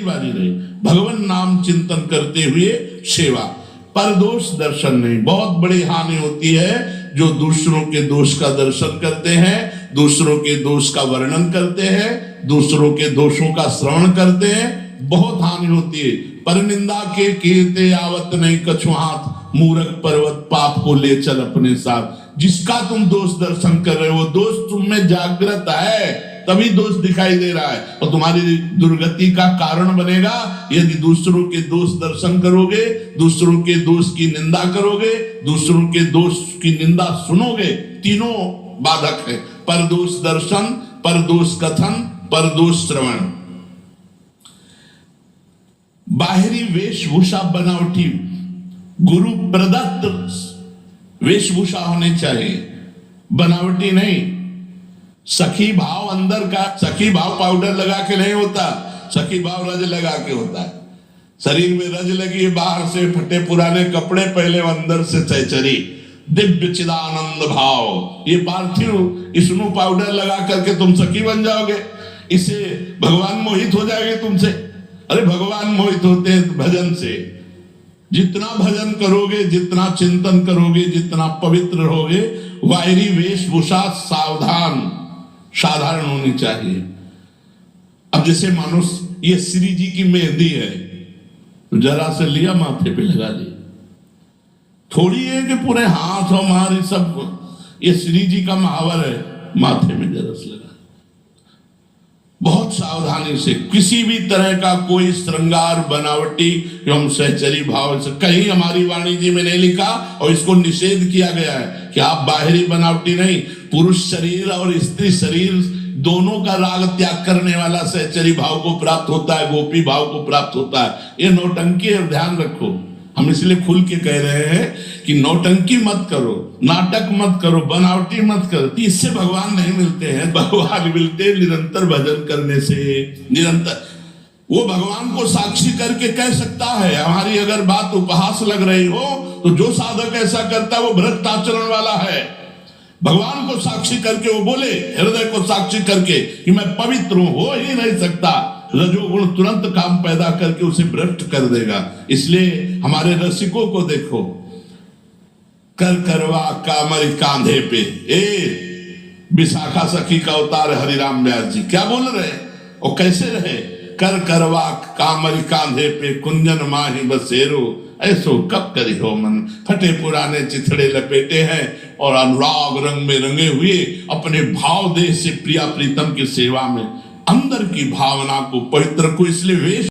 बारी रहे, भगवान नाम चिंतन करते हुए सेवा। पर दोष दर्शन नहीं। बहुत बड़ी हानि होती है जो दूसरों के दोष का दर्शन करते हैं, दूसरों के दोष का वर्णन करते हैं, दूसरों के दोषों का श्रवण करते हैं, बहुत हानि होती है। पर निंदा के कीर्ते आवत नहीं कछु हाथ, मूर्ख पर्वत पाप को ले चल अपने साथ। जिसका तुम दोष दर्शन कर रहे हो, दोष तुम में जागृत है, तभी दोष दिखाई दे रहा है और तुम्हारी दुर्गति का कारण बनेगा यदि दूसरों के दोष दर्शन करोगे, दूसरों के दोष की निंदा करोगे, दूसरों के दोष की निंदा सुनोगे। तीनों बाधक है, पर दोष दर्शन, पर दोष कथन, पर दोष श्रवण। बाहरी वेशभूषा बनावटी, गुरु प्रदत्त वेशभूषा होनी चाहिए, बनावटी नहीं। सखी भाव अंदर का, सखी भाव पाउडर लगा के नहीं होता, सखी भाव रज लगा के होता है। शरीर में रज लगी, बाहर से फटे पुराने कपड़े पहले, अंदर से चैचरी दिव्य चिदानंद भाव। ये पार्थिव स्नो पाउडर लगा करके तुम सखी बन जाओगे, इससे भगवान मोहित हो जाएंगे तुमसे। अरे भगवान मोहित होते हैं भजन से। जितना भजन करोगे, जितना चिंतन करोगे, जितना पवित्र रहोगे, बाहरी वेशभूषा साधारण होनी चाहिए। अब जैसे मानो ये श्री जी की मेहंदी है, तो जरा से लिया माथे पे लगा ली, थोड़ी है कि पूरे हाथ और हमारी सब। ये श्री जी का महावर है, माथे में जरा से लगा। बहुत सावधानी से, किसी भी तरह का कोई श्रृंगार बनावटी एवं सहचरी भाव से कहीं हमारी वाणी जी में नहीं लिखा और इसको निषेध किया गया है कि आप बाहरी बनावटी नहीं। पुरुष शरीर और स्त्री शरीर दोनों का राग त्याग करने वाला सहचरी भाव को प्राप्त होता है, गोपी भाव को प्राप्त होता है। ये नौटंकी है, ध्यान रखो। हम इसलिए खुल के कह रहे हैं कि नौटंकी मत करो, नाटक मत करो, बनावटी मत करो। इससे भगवान नहीं मिलते हैं, भगवान मिलते हैं निरंतर भजन करने से। निरंतर वो भगवान को साक्षी करके कह सकता है। हमारी अगर बात उपहास लग रही हो तो जो साधक ऐसा करता है वो भ्रष्ट आचरण वाला है। भगवान को साक्षी करके वो बोले, हृदय को साक्षी करके कि मैं पवित्र हूं, हो ही नहीं सकता। रजोगुण तुरंत काम पैदा करके उसे भ्रष्ट कर देगा। इसलिए हमारे रसिकों को देखो, कर करवा कामरी कांधे पे, ए विशाखा सखी का अवतार हरिराम व्यास जी क्या बोल रहे और कैसे रहे? कर करवा कामरी कांधे पे, कुंजन माही बसेरो, ऐसो कब करी हो मन। फटे पुराने चिथड़े लपेटे हैं और अनुराग रंग में रंगे हुए अपने भाव देश से प्रिया प्रीतम की सेवा में अंदर की भावना को, पवित्र को इसलिए वेश